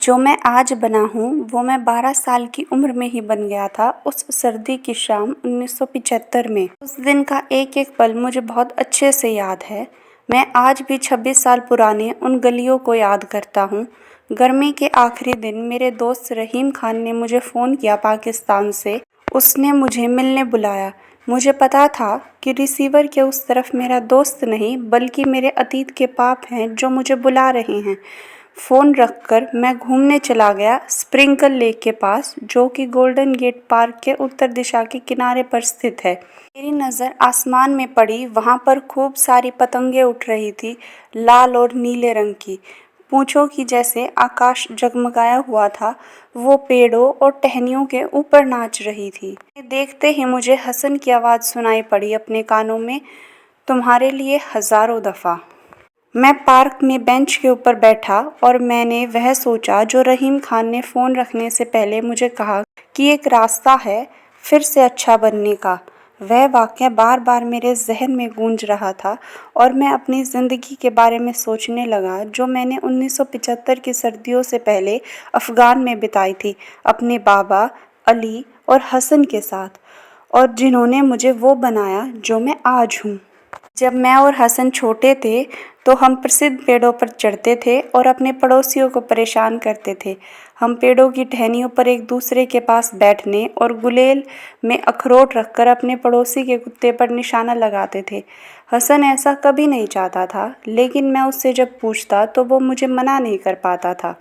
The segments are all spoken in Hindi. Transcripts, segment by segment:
जो मैं आज बना हूँ वो मैं 12 साल की उम्र में ही बन गया था उस सर्दी की शाम 1975 में। उस दिन का एक एक पल मुझे बहुत अच्छे से याद है। मैं आज भी 26 साल पुराने उन गलियों को याद करता हूँ। गर्मी के आखिरी दिन मेरे दोस्त रहीम खान ने मुझे फ़ोन किया पाकिस्तान से। उसने मुझे मिलने बुलाया। मुझे पता था कि रिसीवर के उस तरफ मेरा दोस्त नहीं बल्कि मेरे अतीत के पाप हैं जो मुझे बुला रहे हैं। फ़ोन रखकर मैं घूमने चला गया स्प्रिंकल लेक के पास, जो कि गोल्डन गेट पार्क के उत्तर दिशा के किनारे पर स्थित है। मेरी नज़र आसमान में पड़ी। वहाँ पर खूब सारी पतंगें उठ रही थी, लाल और नीले रंग की पूंछों की जैसे आकाश जगमगाया हुआ था। वो पेड़ों और टहनियों के ऊपर नाच रही थी। देखते ही मुझे हसन की आवाज़ सुनाई पड़ी अपने कानों में, तुम्हारे लिए हज़ारों दफ़ा। मैं पार्क में बेंच के ऊपर बैठा और मैंने वह सोचा जो रहीम खान ने फ़ोन रखने से पहले मुझे कहा कि एक रास्ता है फिर से अच्छा बनने का। वह वाक़या बार बार मेरे जहन में गूंज रहा था और मैं अपनी ज़िंदगी के बारे में सोचने लगा जो मैंने 1975 की सर्दियों से पहले अफ़गान में बिताई थी अपने बाबा, अली और हसन के साथ, और जिन्होंने मुझे वो बनाया जो मैं आज हूँ। जब मैं और हसन छोटे थे तो हम प्रसिद्ध पेड़ों पर चढ़ते थे और अपने पड़ोसियों को परेशान करते थे। हम पेड़ों की टहनियों पर एक दूसरे के पास बैठने और गुलेल में अखरोट रखकर अपने पड़ोसी के कुत्ते पर निशाना लगाते थे। हसन ऐसा कभी नहीं चाहता था, लेकिन मैं उससे जब पूछता तो वो मुझे मना नहीं कर पाता था।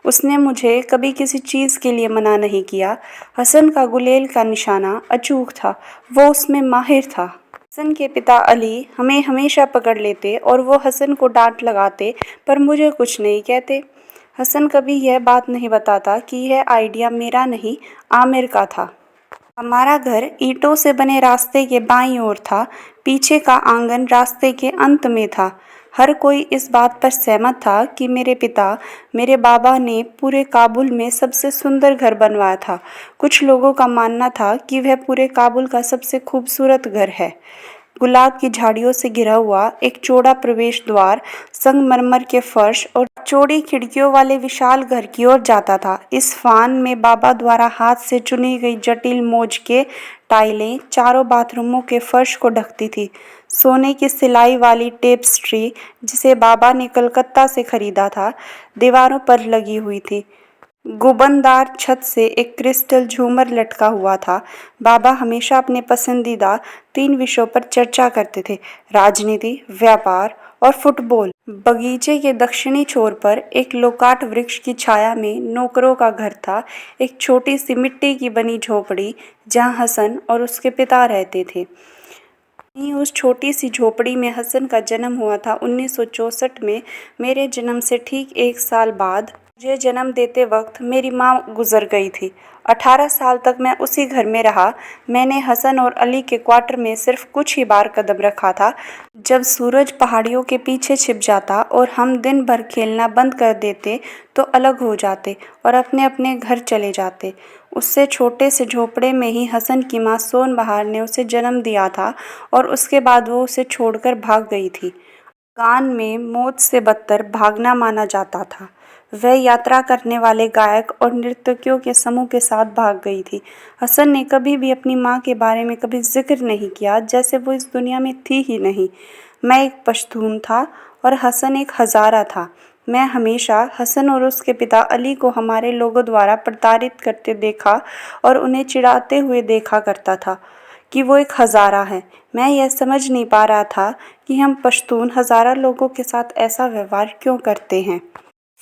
उसने मुझे कभी किसी चीज़ के लिए मना नहीं किया। हसन का गुलेल का निशाना अचूक था, वो उसमें माहिर था। हसन के पिता अली हमें हमेशा पकड़ लेते और वो हसन को डांट लगाते, पर मुझे कुछ नहीं कहते। हसन कभी यह बात नहीं बताता कि यह आइडिया मेरा नहीं, आमिर का था। हमारा घर ईंटों से बने रास्ते के बाईं ओर था। पीछे का आंगन रास्ते के अंत में था। हर कोई इस बात पर सहमत था कि मेरे बाबा ने पूरे काबुल में सबसे सुंदर घर बनवाया था। कुछ लोगों का मानना था कि वह पूरे काबुल का सबसे खूबसूरत घर है। गुलाब की झाड़ियों से घिरा हुआ एक चौड़ा प्रवेश द्वार संगमरमर के फर्श और चौड़ी खिड़कियों वाले विशाल घर की ओर जाता था। इस फान में बाबा द्वारा हाथ से चुनी गई जटिल मौज के टाइलें चारों बाथरूमों के फर्श को ढकती थी। सोने की सिलाई वाली टेप्स्ट्री, जिसे बाबा ने कलकत्ता से खरीदा था, दीवारों पर लगी हुई थी। गुंबददार छत से एक क्रिस्टल झूमर लटका हुआ था। बाबा हमेशा अपने पसंदीदा 3 विषयों पर चर्चा करते थे, राजनीति, व्यापार और फुटबॉल। बगीचे के दक्षिणी छोर पर एक लोकाट वृक्ष की छाया में नौकरों का घर था, एक छोटी सी मिट्टी की बनी झोपड़ी जहां हसन और उसके पिता रहते थे। वहीं उस छोटी सी झोपड़ी में हसन का जन्म हुआ था 1964 में। मेरे जन्म से ठीक 1 साल बाद मुझे जन्म देते वक्त मेरी माँ गुजर गई थी। 18 साल तक मैं उसी घर में रहा। मैंने हसन और अली के क्वार्टर में सिर्फ कुछ ही बार कदम रखा था। जब सूरज पहाड़ियों के पीछे छिप जाता और हम दिन भर खेलना बंद कर देते तो अलग हो जाते और अपने अपने घर चले जाते। उससे छोटे से झोपड़े में ही हसन की माँ सोन बहार ने उसे जन्म दिया था और उसके बाद वो उसे छोड़कर भाग गई थी। गान में मौत से बदतर भागना माना जाता था। वह यात्रा करने वाले गायक और नर्तकियों के समूह के साथ भाग गई थी। हसन ने कभी भी अपनी माँ के बारे में कभी जिक्र नहीं किया, जैसे वो इस दुनिया में थी ही नहीं। मैं एक पश्तून था और हसन एक हज़ारा था। मैं हमेशा हसन और उसके पिता अली को हमारे लोगों द्वारा प्रताड़ित करते देखा और उन्हें चिढ़ाते हुए देखा करता था कि वो एक हज़ारा है। मैं यह समझ नहीं पा रहा था कि हम पश्तून हज़ारा लोगों के साथ ऐसा व्यवहार क्यों करते हैं।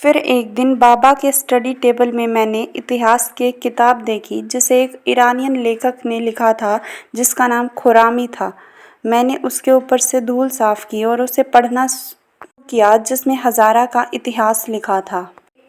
फिर एक दिन बाबा के स्टडी टेबल में मैंने इतिहास की एक किताब देखी जिसे एक ईरानियन लेखक ने लिखा था, जिसका नाम खुरामी था। मैंने उसके ऊपर से धूल साफ की और उसे पढ़ना किया, जिसमें हज़ारा का इतिहास लिखा था।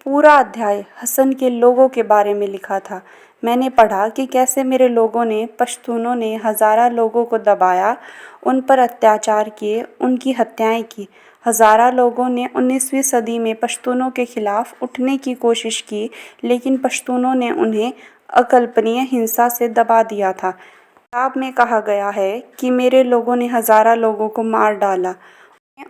पूरा अध्याय हसन के लोगों के बारे में लिखा था। मैंने पढ़ा कि कैसे मेरे लोगों ने, पश्तूनों ने हज़ारा लोगों को दबाया, उन पर अत्याचार किए, उनकी हत्याएं की। हज़ारा लोगों ने 19वीं सदी में पश्तूनों के खिलाफ उठने की कोशिश की, लेकिन पश्तूनों ने उन्हें अकल्पनीय हिंसा से दबा दिया था। किताब में कहा गया है कि मेरे लोगों ने हज़ारा लोगों को मार डाला,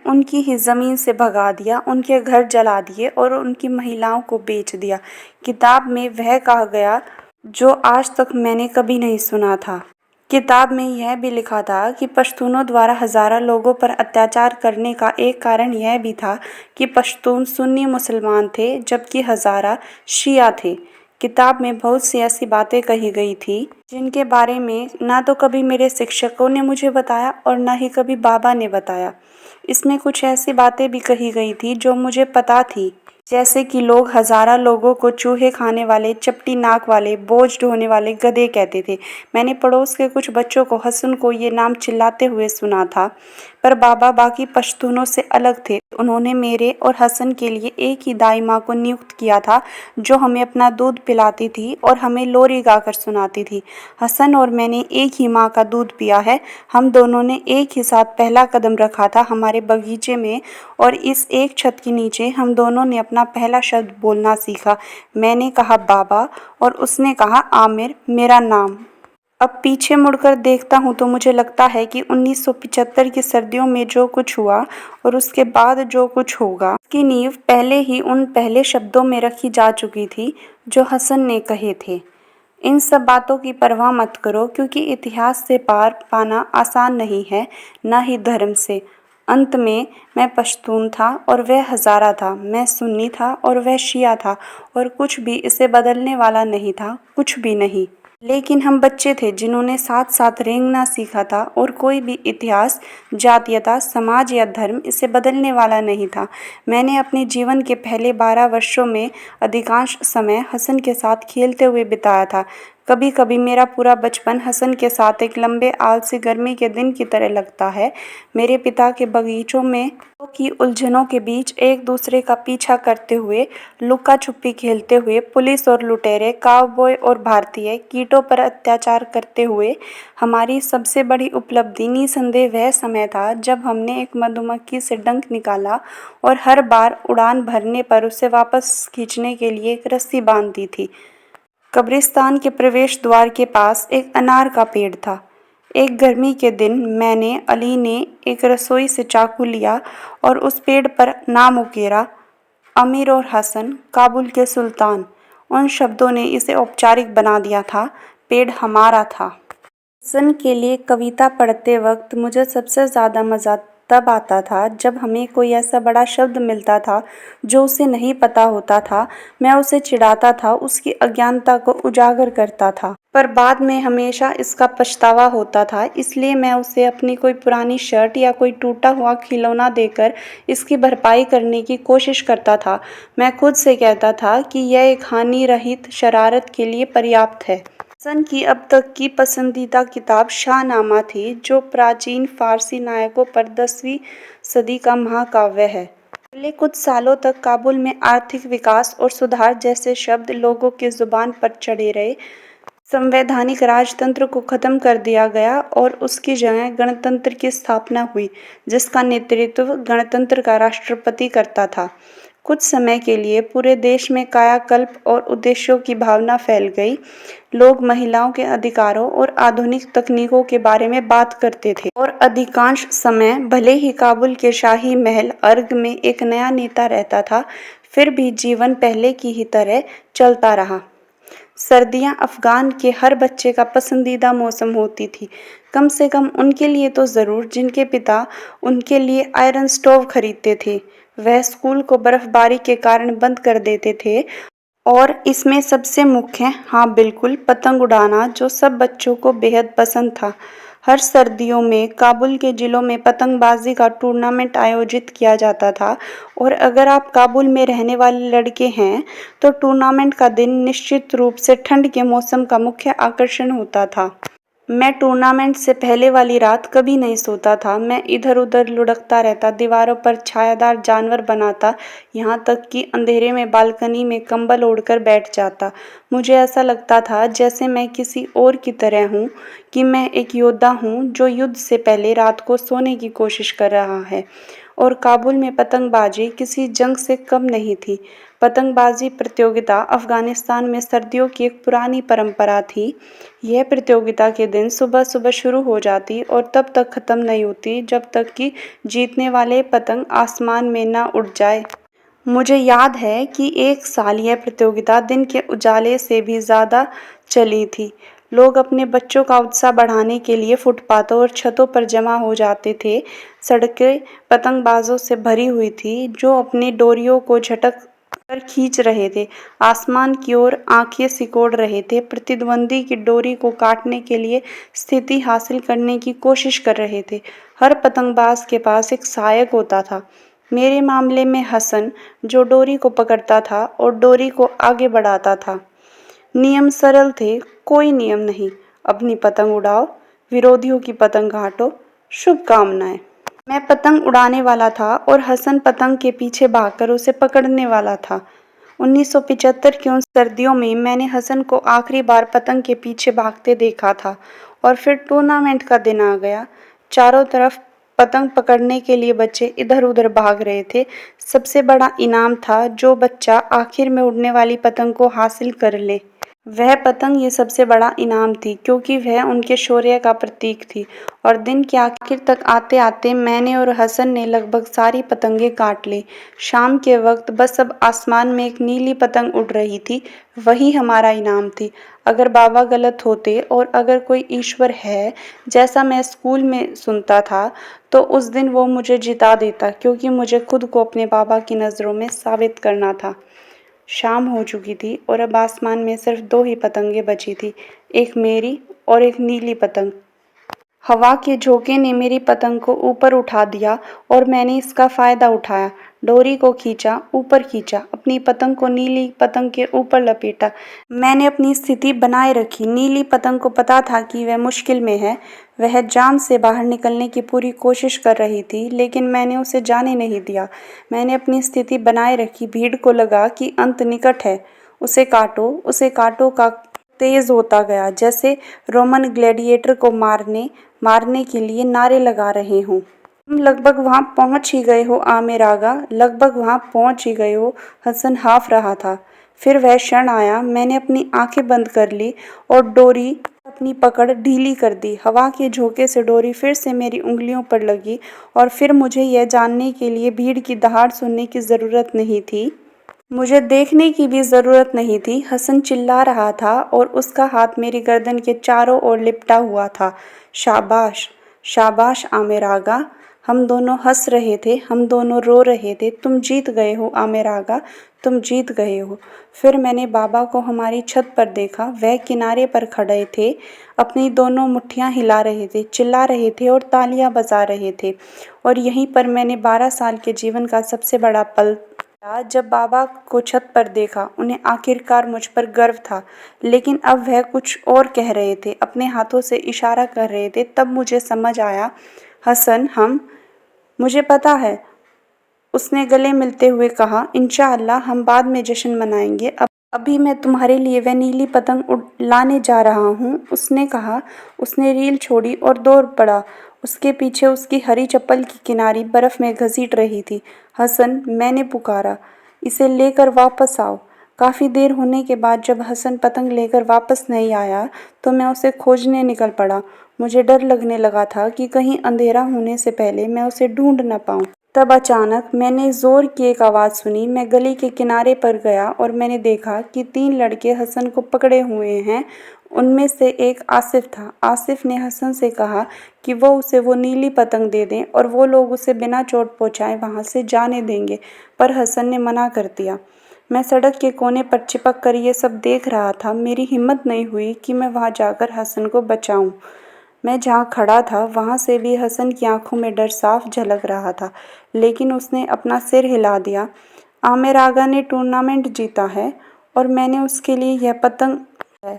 उनकी ही ज़मीन से भगा दिया, उनके घर जला दिए और उनकी महिलाओं को बेच दिया। किताब में वह कहा गया जो आज तक मैंने कभी नहीं सुना था। किताब में यह भी लिखा था कि पश्तूनों द्वारा हज़ारों लोगों पर अत्याचार करने का एक कारण यह भी था कि पश्तून सुन्नी मुसलमान थे जबकि हज़ारा शिया थे। किताब में बहुत सी ऐसी बातें कही गई थी जिनके बारे में ना तो कभी मेरे शिक्षकों ने मुझे बताया और ना ही कभी बाबा ने बताया। इसमें कुछ ऐसी बातें भी कही गई थी जो मुझे पता थी, जैसे कि लोग हज़ारा लोगों को चूहे खाने वाले, चपटी नाक वाले, बोझ ढोने वाले गधे कहते थे। मैंने पड़ोस के कुछ बच्चों को हसन को ये नाम चिल्लाते हुए सुना था, पर बाबा बाकी पश्तूनों से अलग थे। उन्होंने मेरे और हसन के लिए एक ही दाई माँ को नियुक्त किया था जो हमें अपना दूध पिलाती थी और हमें लोरी गाकर सुनाती थी। हसन और मैंने एक ही माँ का दूध पिया है। हम दोनों ने एक ही साथ पहला कदम रखा था हमारे बगीचे में और इस एक छत के नीचे हम दोनों ने अपना पहला शब्द बोलना सीखा। मैंने कहा बाबा और उसने कहा आमिर, मेरा नाम। अब पीछे मुड़कर देखता हूँ तो मुझे लगता है कि 1975 की सर्दियों में जो कुछ हुआ और उसके बाद जो कुछ होगा उसकी नींव पहले ही उन पहले शब्दों में रखी जा चुकी थी जो हसन ने कहे थे। इन सब बातों की परवाह मत करो क्योंकि इतिहास से पार पाना आसान नहीं है, ना ही धर्म से। अंत में मैं पश्तून था और वह हज़ारा था, मैं सुन्नी था और वह शिया था और कुछ भी इसे बदलने वाला नहीं था, कुछ भी नहीं। लेकिन हम बच्चे थे जिन्होंने साथ साथ रेंगना सीखा था और कोई भी इतिहास, जातीयता, समाज या धर्म इसे बदलने वाला नहीं था। मैंने अपने जीवन के पहले 12 वर्षों में अधिकांश समय हसन के साथ खेलते हुए बिताया था। कभी कभी मेरा पूरा बचपन हसन के साथ एक लंबे आलसी गर्मी के दिन की तरह लगता है। मेरे पिता के बगीचों में की उलझनों के बीच एक दूसरे का पीछा करते हुए, लुका छुपी खेलते हुए, पुलिस और लुटेरे, काउबॉय और भारतीय कीटों पर अत्याचार करते हुए हमारी सबसे बड़ी उपलब्धि निसंदेह वह समय था जब हमने एक मधुमक्खी से डंक निकाला और हर बार उड़ान भरने पर उसे वापस खींचने के लिए एक रस्सी बांध दी थी। कब्रिस्तान के प्रवेश द्वार के पास एक अनार का पेड़ था। एक गर्मी के दिन मैंने अली ने एक रसोई से चाकू लिया और उस पेड़ पर नाम उकेरा, अमीर और हसन, काबुल के सुल्तान। उन शब्दों ने इसे औपचारिक बना दिया था। पेड़ हमारा था। हसन के लिए कविता पढ़ते वक्त मुझे सबसे ज़्यादा मज़ा तब आता था जब हमें कोई ऐसा बड़ा शब्द मिलता था जो उसे नहीं पता होता था। मैं उसे चिढ़ाता था, उसकी अज्ञानता को उजागर करता था, पर बाद में हमेशा इसका पछतावा होता था। इसलिए मैं उसे अपनी कोई पुरानी शर्ट या कोई टूटा हुआ खिलौना देकर इसकी भरपाई करने की कोशिश करता था। मैं खुद से कहता था कि यह एक हानि रहित शरारत के लिए पर्याप्त है। हसन की अब तक की पसंदीदा किताब शाहनामा थी, जो प्राचीन फारसी नायकों पर 10वीं सदी का महाकाव्य है। अगले कुछ सालों तक काबुल में आर्थिक विकास और सुधार जैसे शब्द लोगों की जुबान पर चढ़े रहे। संवैधानिक राजतंत्र को खत्म कर दिया गया और उसकी जगह गणतंत्र की स्थापना हुई, जिसका नेतृत्व गणतंत्र का राष्ट्रपति करता था। कुछ समय के लिए पूरे देश में कायाकल्प और उद्देश्यों की भावना फैल गई। लोग महिलाओं के अधिकारों और आधुनिक तकनीकों के बारे में बात करते थे और अधिकांश समय भले ही काबुल के शाही महल अर्ग में एक नया नेता रहता था, फिर भी जीवन पहले की ही तरह चलता रहा। सर्दियां अफगान के हर बच्चे का पसंदीदा मौसम होती थी, कम से कम उनके लिए तो ज़रूर जिनके पिता उनके लिए आयरन स्टोव खरीदते थे। वह स्कूल को बर्फबारी के कारण बंद कर देते थे और इसमें सबसे मुख्य, हाँ बिल्कुल, पतंग उड़ाना, जो सब बच्चों को बेहद पसंद था। हर सर्दियों में काबुल के जिलों में पतंगबाजी का टूर्नामेंट आयोजित किया जाता था और अगर आप काबुल में रहने वाले लड़के हैं तो टूर्नामेंट का दिन निश्चित रूप से ठंड के मौसम का मुख्य आकर्षण होता था। मैं टूर्नामेंट से पहले वाली रात कभी नहीं सोता था। मैं इधर उधर लुढ़कता रहता, दीवारों पर छायादार जानवर बनाता, यहाँ तक कि अंधेरे में बालकनी में कंबल ओढ़कर बैठ जाता। मुझे ऐसा लगता था जैसे मैं किसी और की तरह हूँ, कि मैं एक योद्धा हूँ जो युद्ध से पहले रात को सोने की कोशिश कर रहा है। और काबुल में पतंगबाजी किसी जंग से कम नहीं थी। पतंगबाजी प्रतियोगिता अफ़गानिस्तान में सर्दियों की एक पुरानी परंपरा थी। यह प्रतियोगिता के दिन सुबह-सुबह शुरू हो जाती और तब तक ख़त्म नहीं होती जब तक कि जीतने वाले पतंग आसमान में ना उड़ जाए। मुझे याद है कि एक साल यह प्रतियोगिता दिन के उजाले से भी ज़्यादा चली थी। लोग अपने बच्चों का उत्साह बढ़ाने के लिए फुटपाथों और छतों पर जमा हो जाते थे। सड़कें पतंगबाजों से भरी हुई थी जो अपनी डोरियों को झटक कर खींच रहे थे, आसमान की ओर आंखें सिकोड़ रहे थे, प्रतिद्वंदी की डोरी को काटने के लिए स्थिति हासिल करने की कोशिश कर रहे थे। हर पतंगबाज के पास एक सहायक होता था। मेरे मामले में हसन, जो डोरी को पकड़ता था और डोरी को आगे बढ़ाता था। नियम सरल थे, कोई नियम नहीं। अपनी पतंग उड़ाओ, विरोधियों की पतंग काटो, शुभकामनाएं। मैं पतंग उड़ाने वाला था और हसन पतंग के पीछे भागकर उसे पकड़ने वाला था। 1975 की उन सर्दियों में मैंने हसन को आखिरी बार पतंग के पीछे भागते देखा था और फिर टूर्नामेंट का दिन आ गया। चारों तरफ पतंग पकड़ने के लिए बच्चे इधर-उधर भाग रहे थे। सबसे बड़ा इनाम था जो बच्चा आखिर में उड़ने वाली पतंग को हासिल कर ले। वह पतंग ये सबसे बड़ा इनाम थी क्योंकि वह उनके शौर्य का प्रतीक थी। और दिन के आखिर तक आते-आते मैंने और हसन ने लगभग सारी पतंगें काट ली। शाम के वक्त बस अब आसमान में एक नीली पतंग उड़ रही थी, वही हमारा इनाम थी। अगर बाबा गलत होते और अगर कोई ईश्वर है, जैसा मैं स्कूल में सुनता था, तो उस दिन वो मुझे जिता देता क्योंकि मुझे खुद को अपने बाबा की नज़रों में साबित करना था। शाम हो चुकी थी और अब आसमान में सिर्फ 2 ही पतंगें बची थी, एक मेरी और एक नीली पतंग। हवा के झोंके ने मेरी पतंग को ऊपर उठा दिया और मैंने इसका फ़ायदा उठाया। डोरी को खींचा, ऊपर खींचा, अपनी पतंग को नीली पतंग के ऊपर लपेटा। मैंने अपनी स्थिति बनाए रखी। नीली पतंग को पता था कि वह मुश्किल में है। वह जाम से बाहर निकलने की पूरी कोशिश कर रही थी, लेकिन मैंने उसे जाने नहीं दिया। मैंने अपनी स्थिति बनाए रखी। भीड़ को लगा कि अंत निकट है। उसे काटो का तेज होता गया, जैसे रोमन ग्लैडिएटर को मारने के लिए नारे लगा रहे हों। तुम लगभग वहां पहुंच ही गए हो आमेरागा, लगभग वहां पहुंच ही गए हो। हसन हाँफ रहा था। फिर वह क्षण आया। मैंने अपनी आंखें बंद कर ली और डोरी अपनी पकड़ ढीली कर दी। हवा के झोंके से डोरी फिर से मेरी उंगलियों पर लगी और फिर मुझे यह जानने के लिए भीड़ की दहाड़ सुनने की ज़रूरत नहीं थी। मुझे देखने की भी ज़रूरत नहीं थी। हसन चिल्ला रहा था और उसका हाथ मेरी गर्दन के चारों ओर लिपटा हुआ था। शाबाश, शाबाश आमिर आगा। हम दोनों हंस रहे थे, हम दोनों रो रहे थे। तुम जीत गए हो आमिर आगा, तुम जीत गए हो। फिर मैंने बाबा को हमारी छत पर देखा। वह किनारे पर खड़े थे, अपनी दोनों मुट्ठियां हिला रहे थे, चिल्ला रहे थे और तालियां बजा रहे थे। और यहीं पर मैंने 12 साल के जीवन का सबसे बड़ा पल जब बाबा को छत पर देखा। उन्हें आखिरकार मुझ पर गर्व था, लेकिन अब वह कुछ और कह रहे थे, अपने हाथों से इशारा कर रहे थे। तब मुझे समझ आया, हसन मुझे पता है, उसने गले मिलते हुए कहा। इंशाअल्लाह हम बाद में जश्न मनाएंगे। अभी मैं तुम्हारे लिए वह नीली पतंग लाने जा रहा हूँ, उसने कहा। उसने रील छोड़ी और दौड़ पड़ा। उसके पीछे उसकी हरी चप्पल की किनारी बर्फ में घसीट रही थी। हसन, मैंने पुकारा, इसे लेकर वापस आओ। काफ़ी देर होने के बाद जब हसन पतंग लेकर वापस नहीं आया, तो मैं उसे खोजने निकल पड़ा। मुझे डर लगने लगा था कि कहीं अंधेरा होने से पहले मैं उसे ढूंढ न पाऊँ। तब अचानक मैंने ज़ोर की एक आवाज़ सुनी। मैं गली के किनारे पर गया और मैंने देखा कि 3 लड़के हसन को पकड़े हुए हैं। उनमें से एक आसिफ था। आसिफ ने हसन से कहा कि वो उसे वो नीली पतंग दे दें और वो लोग उसे बिना चोट पहुँचाए वहाँ से जाने देंगे, पर हसन ने मना कर दिया। मैं सड़क के कोने पर चिपक कर ये सब देख रहा था। मेरी हिम्मत नहीं हुई कि मैं वहाँ जाकर हसन को बचाऊँ। मैं जहाँ खड़ा था वहाँ से भी हसन की आंखों में डर साफ झलक रहा था, लेकिन उसने अपना सिर हिला दिया। आमिर आगा ने टूर्नामेंट जीता है और मैंने उसके लिए यह पतंग है।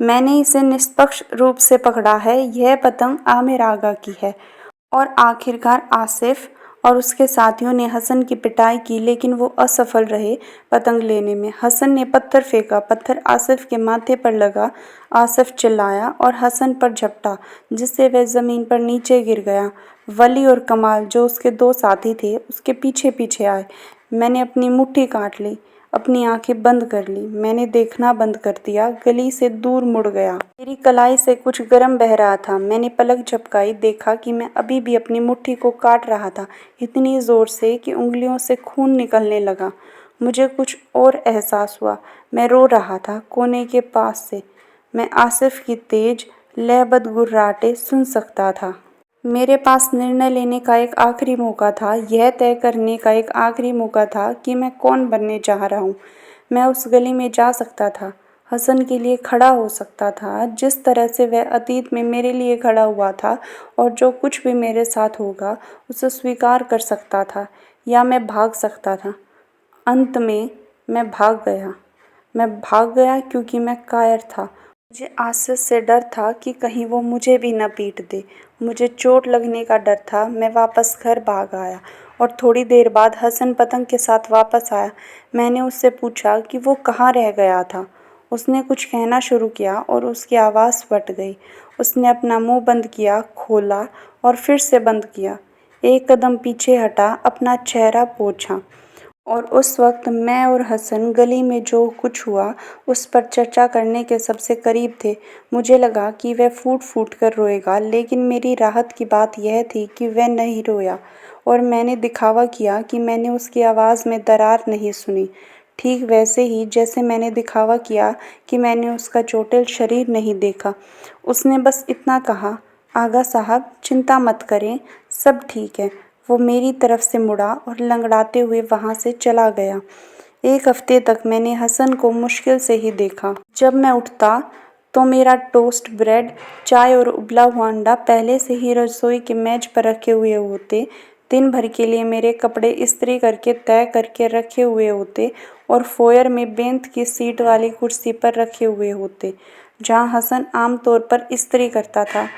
मैंने इसे निष्पक्ष रूप से पकड़ा है। यह पतंग आमिर आगा की है। और आखिरकार आसिफ और उसके साथियों ने हसन की पिटाई की, लेकिन वो असफल रहे पतंग लेने में। हसन ने पत्थर फेंका, पत्थर आसिफ के माथे पर लगा। आसिफ चिल्लाया और हसन पर झपटा, जिससे वह ज़मीन पर नीचे गिर गया। वली और कमाल, जो उसके 2 साथी थे, उसके पीछे पीछे आए। मैंने अपनी मुट्ठी काट ली। अपनी आंखें बंद कर ली। मैंने देखना बंद कर दिया, गली से दूर मुड़ गया। मेरी कलाई से कुछ गर्म बह रहा था। मैंने पलक झपकाई, देखा कि मैं अभी भी अपनी मुट्ठी को काट रहा था, इतनी जोर से कि उंगलियों से खून निकलने लगा। मुझे कुछ और एहसास हुआ। मैं रो रहा था, कोने के पास से। मैं आसिफ की तेज लयबद्ध गुर्राटे सुन सकता था। मेरे पास निर्णय लेने का एक आखिरी मौका था, यह तय करने का एक आखिरी मौका था कि मैं कौन बनने जा रहा हूँ। मैं उस गली में जा सकता था, हसन के लिए खड़ा हो सकता था, जिस तरह से वह अतीत में मेरे लिए खड़ा हुआ था, और जो कुछ भी मेरे साथ होगा उसे स्वीकार कर सकता था, या मैं भाग सकता था। अंत में मैं भाग गया। मैं भाग गया क्योंकि मैं कायर था। मुझे आसिफ से डर था कि कहीं वो मुझे भी न पीट दे। मुझे चोट लगने का डर था। मैं वापस घर भाग आया और थोड़ी देर बाद हसन पतंग के साथ वापस आया। मैंने उससे पूछा कि वो कहाँ रह गया था। उसने कुछ कहना शुरू किया और उसकी आवाज़ फट गई। उसने अपना मुंह बंद किया, खोला और फिर से बंद किया। एक कदम पीछे हटा, अपना चेहरा पोंछा। और उस वक्त मैं और हसन गली में जो कुछ हुआ उस पर चर्चा करने के सबसे करीब थे। मुझे लगा कि वह फूट फूट कर रोएगा, लेकिन मेरी राहत की बात यह थी कि वह नहीं रोया, और मैंने दिखावा किया कि मैंने उसकी आवाज़ में दरार नहीं सुनी, ठीक वैसे ही जैसे मैंने दिखावा किया कि मैंने उसका चोटिल शरीर नहीं देखा। उसने बस इतना कहा, आगा साहब चिंता मत करें, सब ठीक है। वो मेरी तरफ से मुड़ा और लंगड़ाते हुए वहाँ से चला गया। एक हफ्ते तक मैंने हसन को मुश्किल से ही देखा। जब मैं उठता तो मेरा टोस्ट ब्रेड, चाय और उबला हुआ अंडा पहले से ही रसोई के मेज पर रखे हुए होते। दिन भर के लिए मेरे कपड़े इस्त्री करके तय करके रखे हुए होते और फोयर में बेंत की सीट वाली कुर्सी पर रखे हुए होते, जहाँ हसन आमतौर पर इस्त्री करता था।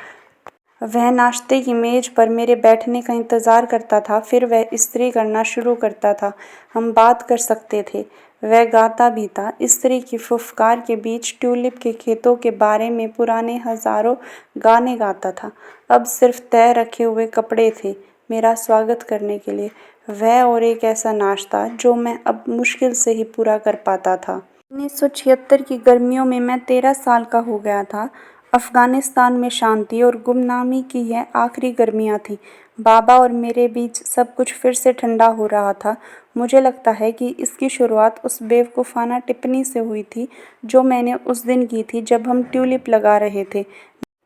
वह नाश्ते की मेज पर मेरे बैठने का इंतज़ार करता था, फिर वह इस्त्री करना शुरू करता था। हम बात कर सकते थे। वह गाता भी था। इस्त्री की फुफकार के बीच ट्यूलिप के खेतों के बारे में पुराने हज़ारों गाने गाता था। अब सिर्फ तय रखे हुए कपड़े थे मेरा स्वागत करने के लिए, वह और एक ऐसा नाश्ता जो मैं अब मुश्किल से ही पूरा कर पाता था। 1976 की गर्मियों में मैं 13 साल का हो गया था। अफ़गानिस्तान में शांति और गुमनामी की यह आखिरी गर्मियाँ थीं। बाबा और मेरे बीच सब कुछ फिर से ठंडा हो रहा था। मुझे लगता है कि इसकी शुरुआत उस बेवकूफ़ाना टिप्पणी से हुई थी जो मैंने उस दिन की थी जब हम ट्यूलिप लगा रहे थे,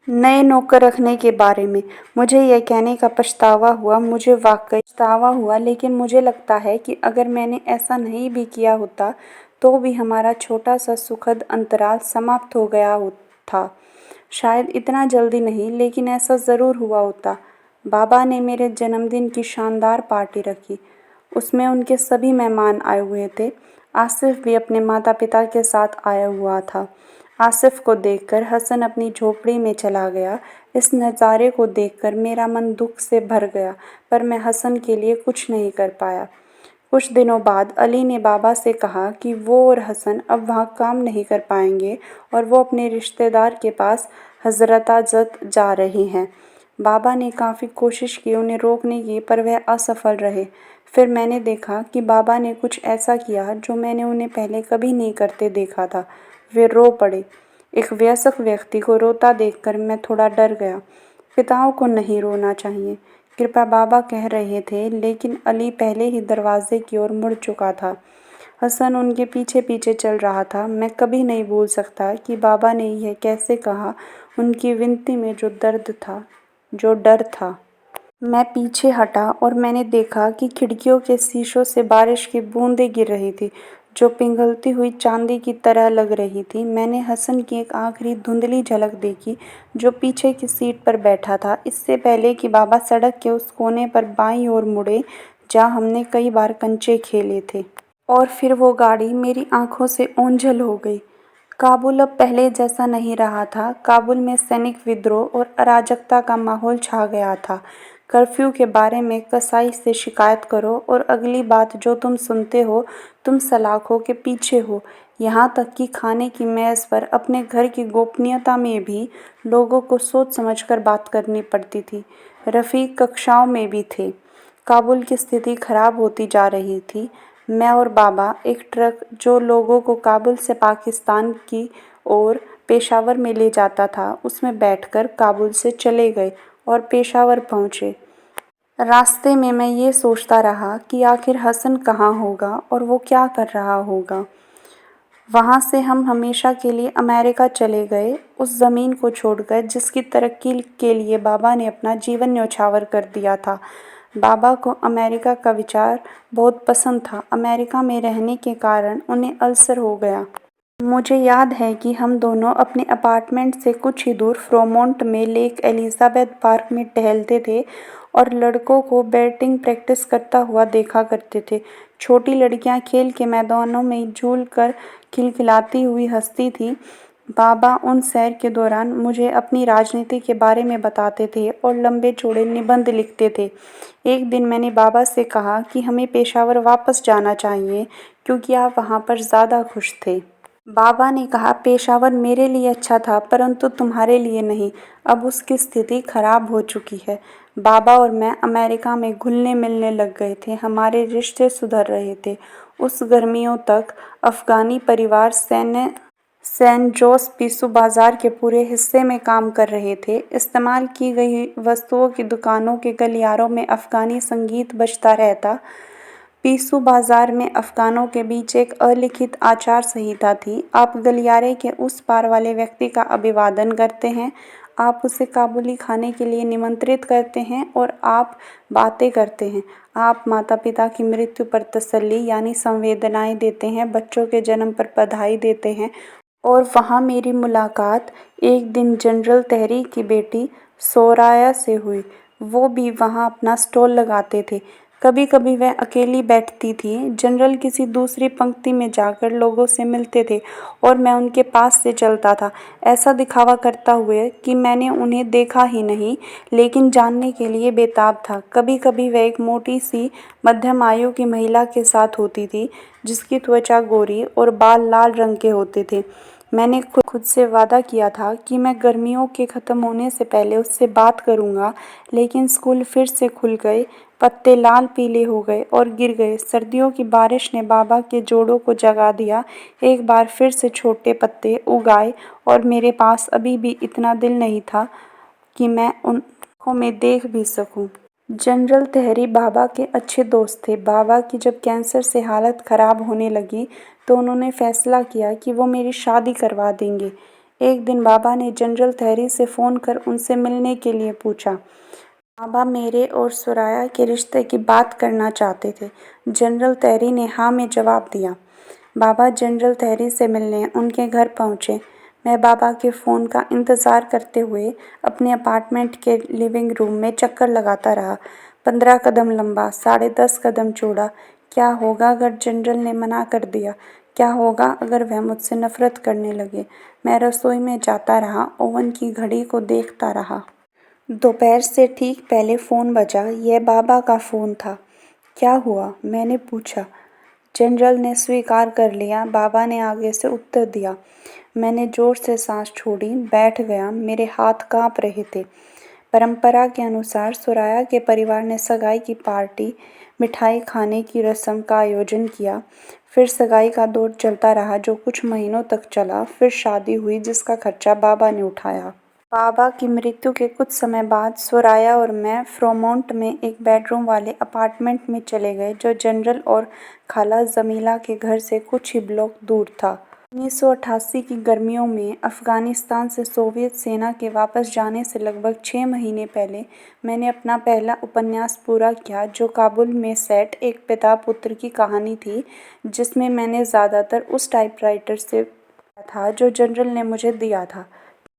नए नौकर रखने के बारे में। मुझे यह कहने का पछतावा हुआ, मुझे वाकई पछतावा हुआ, लेकिन मुझे लगता है कि अगर मैंने ऐसा नहीं भी किया होता तो भी हमारा छोटा सा सुखद अंतराल समाप्त हो गया था। शायद इतना जल्दी नहीं, लेकिन ऐसा ज़रूर हुआ होता। बाबा ने मेरे जन्मदिन की शानदार पार्टी रखी। उसमें उनके सभी मेहमान आए हुए थे। आसिफ भी अपने माता पिता के साथ आया हुआ था। आसिफ को देखकर हसन अपनी झोपड़ी में चला गया। इस नज़ारे को देखकर मेरा मन दुख से भर गया, पर मैं हसन के लिए कुछ नहीं कर पाया। कुछ दिनों बाद अली ने बाबा से कहा कि वो और हसन अब वहाँ काम नहीं कर पाएंगे और वो अपने रिश्तेदार के पास हज़रताजत जा रहे हैं। बाबा ने काफ़ी कोशिश की उन्हें रोकने की, पर वह असफल रहे। फिर मैंने देखा कि बाबा ने कुछ ऐसा किया जो मैंने उन्हें पहले कभी नहीं करते देखा था। वे रो पड़े। एक वयस्क व्यक्ति को रोता देखकर मैं थोड़ा डर गया। पिताओं को नहीं रोना चाहिए, कृपया बाबा कह रहे थे, लेकिन अली पहले ही दरवाजे की ओर मुड़ चुका था। हसन उनके पीछे पीछे चल रहा था। मैं कभी नहीं भूल सकता कि बाबा ने यह कैसे कहा, उनकी विनती में जो दर्द था, जो डर था। मैं पीछे हटा और मैंने देखा कि खिड़कियों के शीशों से बारिश की बूंदें गिर रही थी, जो पिघलती हुई चांदी की तरह लग रही थी। मैंने हसन की एक आखिरी धुंधली झलक देखी, जो पीछे की सीट पर बैठा था, इससे पहले कि बाबा सड़क के उस कोने पर बाईं ओर मुड़े जहाँ हमने कई बार कंचे खेले थे। और फिर वो गाड़ी मेरी आंखों से ओंझल हो गई। काबुल अब पहले जैसा नहीं रहा था। काबुल में सैनिक विद्रोह और अराजकता का माहौल छा गया था। कर्फ्यू के बारे में कसाई से शिकायत करो और अगली बात जो तुम सुनते हो, तुम सलाखों के पीछे हो। यहाँ तक कि खाने की मेज़ पर अपने घर की गोपनीयता में भी लोगों को सोच समझकर बात करनी पड़ती थी। रफ़ीक कक्षाओं में भी थे। काबुल की स्थिति खराब होती जा रही थी। मैं और बाबा एक ट्रक जो लोगों को काबुल से पाकिस्तान की ओर पेशावर में ले जाता था, उसमें बैठकर काबुल से चले गए और पेशावर पहुंचे। रास्ते में मैं ये सोचता रहा कि आखिर हसन कहाँ होगा और वो क्या कर रहा होगा। वहाँ से हम हमेशा के लिए अमेरिका चले गए, उस ज़मीन को छोड़कर जिसकी तरक्की के लिए बाबा ने अपना जीवन न्यौछावर कर दिया था। बाबा को अमेरिका का विचार बहुत पसंद था। अमेरिका में रहने के कारण उन्हें अल्सर हो गया। मुझे याद है कि हम दोनों अपने अपार्टमेंट से कुछ ही दूर फ्रोमोंट में लेक एलिजाबेथ पार्क में टहलते थे और लड़कों को बैटिंग प्रैक्टिस करता हुआ देखा करते थे। छोटी लड़कियां खेल के मैदानों में झूल कर खिलखिलाती हुई हंसती थीं। बाबा उन सैर के दौरान मुझे अपनी राजनीति के बारे में बताते थे और लंबे चौड़े निबंध लिखते थे। एक दिन मैंने बाबा से कहा कि हमें पेशावर वापस जाना चाहिए क्योंकि आप वहाँ पर ज़्यादा खुश थे। बाबा ने कहा, पेशावर मेरे लिए अच्छा था परंतु तुम्हारे लिए नहीं। अब उसकी स्थिति खराब हो चुकी है। बाबा और मैं अमेरिका में घुलने मिलने लग गए थे। हमारे रिश्ते सुधर रहे थे। उस गर्मियों तक अफ़गानी परिवार सैन जोस पिसू बाजार के पूरे हिस्से में काम कर रहे थे। इस्तेमाल की गई वस्तुओं की दुकानों के गलियारों में अफ़गानी संगीत बजता रहता। पिसू बाजार में अफ़गानों के बीच एक अलिखित आचार संहिता थी। आप गलियारे के उस पार वाले व्यक्ति का अभिवादन करते हैं, आप उसे काबुली खाने के लिए निमंत्रित करते हैं और आप बातें करते हैं। आप माता-पिता की मृत्यु पर तसल्ली यानी संवेदनाएं देते हैं, बच्चों के जन्म पर बधाई देते हैं। और वहाँ मेरी मुलाकात एक दिन जनरल तहरी की बेटी सोराया से हुई। वो भी वहाँ अपना स्टॉल लगाते थे। कभी कभी वह अकेली बैठती थी। जनरल किसी दूसरी पंक्ति में जाकर लोगों से मिलते थे और मैं उनके पास से चलता था, ऐसा दिखावा करता हुए कि मैंने उन्हें देखा ही नहीं, लेकिन जानने के लिए बेताब था। कभी कभी वह एक मोटी सी मध्यम आयु की महिला के साथ होती थी जिसकी त्वचा गोरी और बाल लाल रंग के होते थे। मैंने खुद से वादा किया था कि मैं गर्मियों के ख़त्म होने से पहले उससे बात करूंगा, लेकिन स्कूल फिर से खुल गए, पत्ते लाल पीले हो गए और गिर गए। सर्दियों की बारिश ने बाबा के जोड़ों को जगा दिया। एक बार फिर से छोटे पत्ते उग आए और मेरे पास अभी भी इतना दिल नहीं था कि मैं उन आँखों में देख भी सकूं। जनरल तहरी बाबा के अच्छे दोस्त थे। बाबा की जब कैंसर से हालत खराब होने लगी तो उन्होंने फैसला किया कि वो मेरी शादी करवा देंगे। एक दिन बाबा ने जनरल तहरी से फ़ोन कर उनसे मिलने के लिए पूछा। बाबा मेरे और सुराया के रिश्ते की बात करना चाहते थे। जनरल तहरी ने हाँ में जवाब दिया। बाबा जनरल तहरी से मिलने उनके घर पहुंचे। मैं बाबा के फ़ोन का इंतज़ार करते हुए अपने अपार्टमेंट के लिविंग रूम में चक्कर लगाता रहा। 15 कदम लंबा, 10.5 कदम चौड़ा। क्या होगा अगर जनरल ने मना कर दिया? क्या होगा अगर वह मुझसे नफ़रत करने लगे? मैं रसोई में जाता रहा, ओवन की घड़ी को देखता रहा। दोपहर से ठीक पहले फ़ोन बजा। यह बाबा का फ़ोन था। क्या हुआ? मैंने पूछा। जनरल ने स्वीकार कर लिया, बाबा ने आगे से उत्तर दिया। मैंने ज़ोर से सांस छोड़ी, बैठ गया। मेरे हाथ काँप रहे थे। परंपरा के अनुसार सुराया के परिवार ने सगाई की पार्टी, मिठाई खाने की रस्म का आयोजन किया। फिर सगाई का दौर चलता रहा जो कुछ महीनों तक चला। फिर शादी हुई जिसका खर्चा बाबा ने उठाया। बाबा की मृत्यु के कुछ समय बाद सुराया और मैं फ्रोमोंट में एक बेडरूम वाले अपार्टमेंट में चले गए जो जनरल और खाला जमीला के घर से कुछ ही ब्लॉक दूर था। 1988 की गर्मियों में अफ़गानिस्तान से सोवियत सेना के वापस जाने से लगभग 6 महीने पहले मैंने अपना पहला उपन्यास पूरा किया जो काबुल में सेट एक पिता पुत्र की कहानी थी, जिसमें मैंने ज़्यादातर उस टाइपराइटर से पढ़ा था जो जनरल ने मुझे दिया था।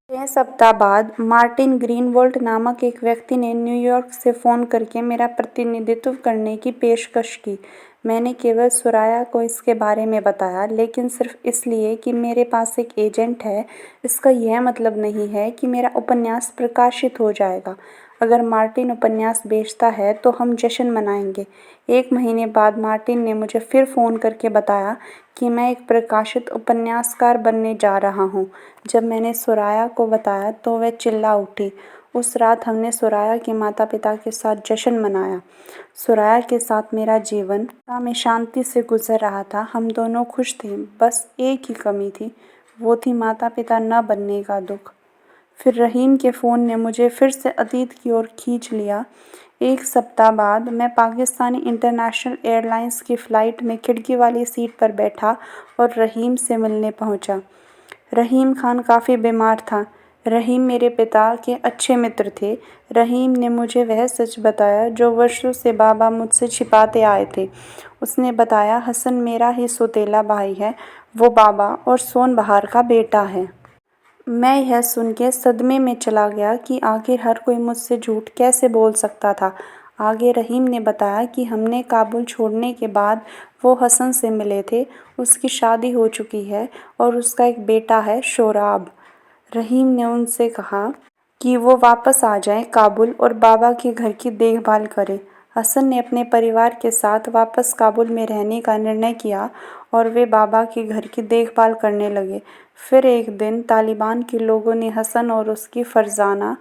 6 सप्ताह बाद मार्टिन ग्रीनवोल्ट नामक एक व्यक्ति ने न्यूयॉर्क से फ़ोन करके मेरा प्रतिनिधित्व करने की पेशकश की। मैंने केवल सुराया को इसके बारे में बताया, लेकिन सिर्फ इसलिए कि मेरे पास एक एजेंट है। इसका यह मतलब नहीं है कि मेरा उपन्यास प्रकाशित हो जाएगा। अगर मार्टिन उपन्यास बेचता है तो हम जश्न मनाएंगे। 1 महीने बाद मार्टिन ने मुझे फिर फ़ोन करके बताया कि मैं एक प्रकाशित उपन्यासकार बनने जा रहा हूँ। जब मैंने सुराया को बताया तो वह चिल्ला उठी। उस रात हमने सुराया के माता पिता के साथ जश्न मनाया। सुराया के साथ मेरा जीवन में शांति से गुजर रहा था। हम दोनों खुश थे। बस एक ही कमी थी, वो थी माता पिता न बनने का दुख। फिर रहीम के फ़ोन ने मुझे फिर से अतीत की ओर खींच लिया। एक सप्ताह बाद मैं पाकिस्तानी इंटरनेशनल एयरलाइंस की फ़्लाइट में खिड़की वाली सीट पर बैठा और रहीम से मिलने पहुंचा। रहीम खान काफ़ी बीमार था। रहीम मेरे पिता के अच्छे मित्र थे। रहीम ने मुझे वह सच बताया जो वर्षों से बाबा मुझसे छिपाते आए थे। उसने बताया, हसन मेरा ही सौतेला भाई है। वो बाबा और सोन बहार का बेटा है। मैं यह सुन के सदमे में चला गया कि आखिर हर कोई मुझसे झूठ कैसे बोल सकता था। आगे रहीम ने बताया कि हमने काबुल छोड़ने के बाद वो हसन से मिले थे। उसकी शादी हो चुकी है और उसका एक बेटा है, शोराब। रहीम ने उनसे कहा कि वो वापस आ जाएं काबुल और बाबा के घर की देखभाल करें। हसन ने अपने परिवार के साथ वापस काबुल में रहने का निर्णय किया और वे बाबा के घर की देखभाल करने लगे। फिर एक दिन तालिबान के लोगों ने हसन और उसकी फरजाना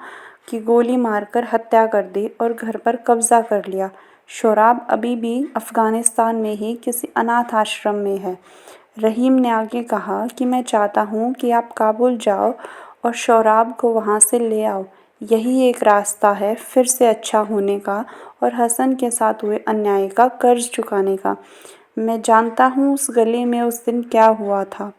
की गोली मारकर हत्या कर दी और घर पर कब्जा कर लिया। शोराब अभी भी अफ़गानिस्तान में ही किसी अनाथ आश्रम में है। रहीम ने आगे कहा कि मैं चाहता हूँ कि आप काबुल जाओ और शोराब को वहाँ से ले आओ। यही एक रास्ता है फिर से अच्छा होने का और हसन के साथ हुए अन्याय का कर्ज चुकाने का। मैं जानता हूँ उस गली में उस दिन क्या हुआ था।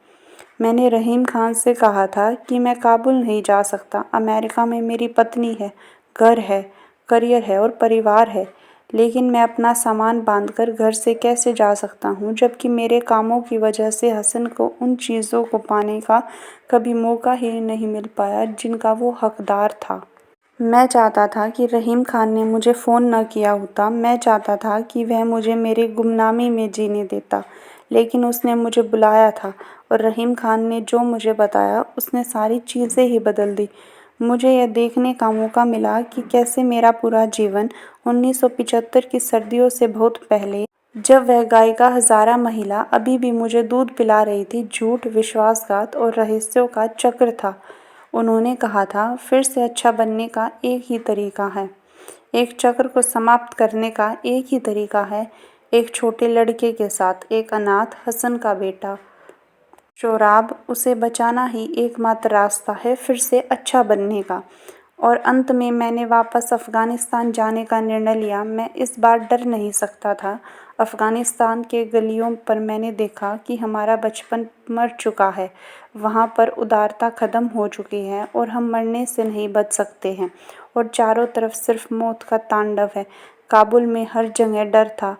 मैंने रहीम खान से कहा था कि मैं काबुल नहीं जा सकता। अमेरिका में मेरी पत्नी है, घर है, करियर है और परिवार है। लेकिन मैं अपना सामान बांधकर घर से कैसे जा सकता हूँ जबकि मेरे कामों की वजह से हसन को उन चीज़ों को पाने का कभी मौका ही नहीं मिल पाया जिनका वो हकदार था। मैं चाहता था कि रहीम खान ने मुझे फ़ोन न किया होता। मैं चाहता था कि वह मुझे मेरी गुमनामी में जीने देता, लेकिन उसने मुझे बुलाया था और रहीम खान ने जो मुझे बताया उसने सारी चीज़ें ही बदल दी। मुझे यह देखने का मौका मिला कि कैसे मेरा पूरा जीवन 1975 की सर्दियों से बहुत पहले, जब वह गायिका हज़ारा महिला अभी भी मुझे दूध पिला रही थी, झूठ, विश्वासघात और रहस्यों का चक्र था। उन्होंने कहा था, फिर से अच्छा बनने का एक ही तरीका है, एक चक्र को समाप्त करने का एक ही तरीका है, एक छोटे लड़के के साथ, एक अनाथ हसन का बेटा शोराब, उसे बचाना ही एकमात्र रास्ता है फिर से अच्छा बनने का। और अंत में मैंने वापस अफ़गानिस्तान जाने का निर्णय लिया। मैं इस बार डर नहीं सकता था। अफ़गानिस्तान के गलियों पर मैंने देखा कि हमारा बचपन मर चुका है। वहाँ पर उदारता ख़त्म हो चुकी है और हम मरने से नहीं बच सकते हैं और चारों तरफ सिर्फ मौत का तांडव है। काबुल में हर जगह डर था।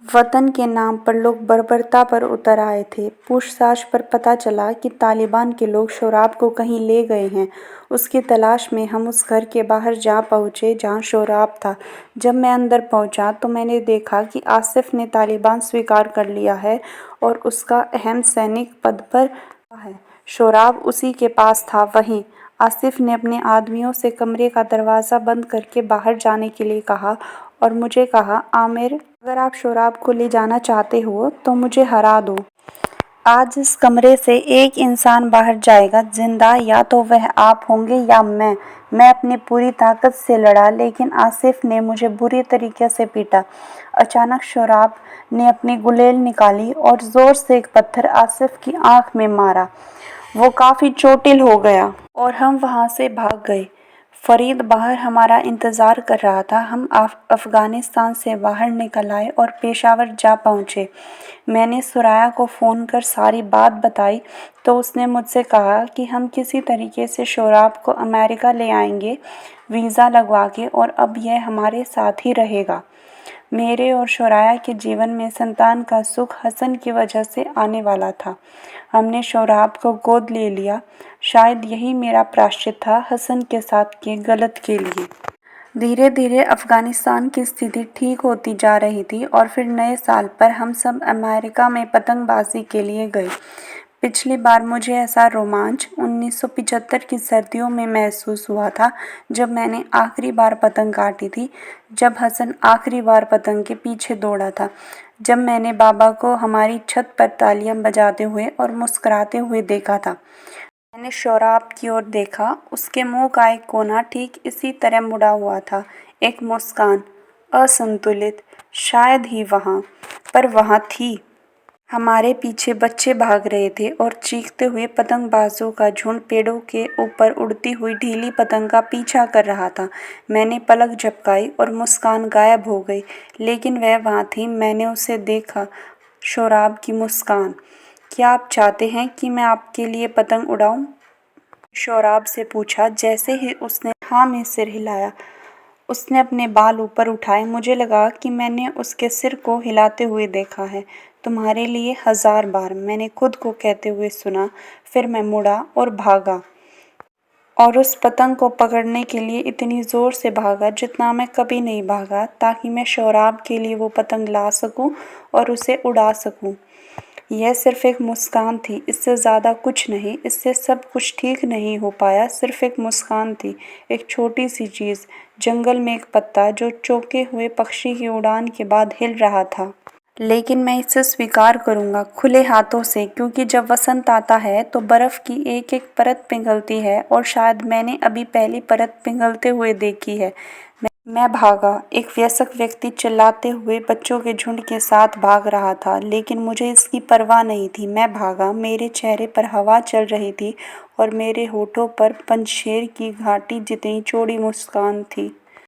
वतन के नाम पर लोग बर्बरता पर उतर आए थे। पूछताछ पर पता चला कि तालिबान के लोग शोराब को कहीं ले गए हैं। उसकी तलाश में हम उस घर के बाहर जा पहुँचे जहाँ शोराब था। जब मैं अंदर पहुँचा तो मैंने देखा कि आसिफ ने तालिबान स्वीकार कर लिया है और उसका अहम सैनिक पद पर है। शोराब उसी के पास था। वहीं आसिफ ने अपने आदमियों से कमरे का दरवाज़ा बंद करके बाहर जाने के लिए कहा और मुझे कहा, आमिर, अगर आप शोराब को ले जाना चाहते हो तो मुझे हरा दो। आज इस कमरे से एक इंसान बाहर जाएगा जिंदा, या तो वह आप होंगे या मैं अपनी पूरी ताकत से लड़ा, लेकिन आसिफ ने मुझे बुरी तरीके से पीटा। अचानक शोराब ने अपनी गुलेल निकाली और ज़ोर से एक पत्थर आसिफ की आंख में मारा। वो काफ़ी चोटिल हो गया और हम वहाँ से भाग गए। फरीद बाहर हमारा इंतज़ार कर रहा था। हम अफ़गानिस्तान से बाहर निकल आए और पेशावर जा पहुँचे। मैंने सुराया को फ़ोन कर सारी बात बताई तो उसने मुझसे कहा कि हम किसी तरीके से शोराब को अमेरिका ले आएंगे, वीज़ा लगवा के, और अब यह हमारे साथ ही रहेगा। मेरे और शोराया के जीवन में संतान का सुख हसन की वजह से आने वाला था। हमने शोराब को गोद ले लिया। शायद यही मेरा प्रायश्चित था हसन के साथ किए गलत के लिए। धीरे धीरे अफ़गानिस्तान की स्थिति ठीक होती जा रही थी और फिर नए साल पर हम सब अमेरिका में पतंगबाजी के लिए गए। पिछली बार मुझे ऐसा रोमांच 1975 की सर्दियों में महसूस हुआ था जब मैंने आखिरी बार पतंग काटी थी, जब हसन आखिरी बार पतंग के पीछे दौड़ा था, जब मैंने बाबा को हमारी छत पर तालियां बजाते हुए और मुस्कुराते हुए देखा था। मैंने शोराब की ओर देखा। उसके मुंह का एक कोना ठीक इसी तरह मुड़ा हुआ था। एक मुस्कान, असंतुलित, शायद ही वहाँ, पर वहाँ थी। हमारे पीछे बच्चे भाग रहे थे और चीखते हुए पतंगबाजों का झुंड पेड़ों के ऊपर उड़ती हुई ढीली पतंग का पीछा कर रहा था। मैंने पलक झपकाई और मुस्कान गायब हो गई, लेकिन वह वहाँ थी। मैंने उसे देखा, शोराब की मुस्कान। क्या आप चाहते हैं कि मैं आपके लिए पतंग उड़ाऊं? शोराब से पूछा। जैसे ही उसने हाँ में सिर हिलाया, उसने अपने बाल ऊपर उठाए। मुझे लगा कि मैंने उसके सिर को हिलाते हुए देखा है। तुम्हारे लिए 1000 बार, मैंने खुद को कहते हुए सुना। फिर मैं मुड़ा और भागा, और उस पतंग को पकड़ने के लिए इतनी ज़ोर से भागा जितना मैं कभी नहीं भागा, ताकि मैं शोराब के लिए वो पतंग ला सकूं और उसे उड़ा सकूं। यह सिर्फ एक मुस्कान थी, इससे ज़्यादा कुछ नहीं। इससे सब कुछ ठीक नहीं हो पाया। सिर्फ एक मुस्कान थी, एक छोटी सी चीज़, जंगल में एक पत्ता जो चौंके हुए पक्षी की उड़ान के बाद हिल रहा था। लेकिन मैं इसे स्वीकार करूंगा, खुले हाथों से, क्योंकि जब वसंत आता है तो बर्फ की एक एक परत पिघलती है, और शायद मैंने अभी पहली परत पिघलते हुए देखी है। मैं भागा। एक वयस्क व्यक्ति चिल्लाते हुए बच्चों के झुंड के साथ भाग रहा था, लेकिन मुझे इसकी परवाह नहीं थी। मैं भागा। मेरे चेहरे पर हवा चल रही थी और मेरे होठों पर पंजशेर की घाटी जितनी चौड़ी मुस्कान थी।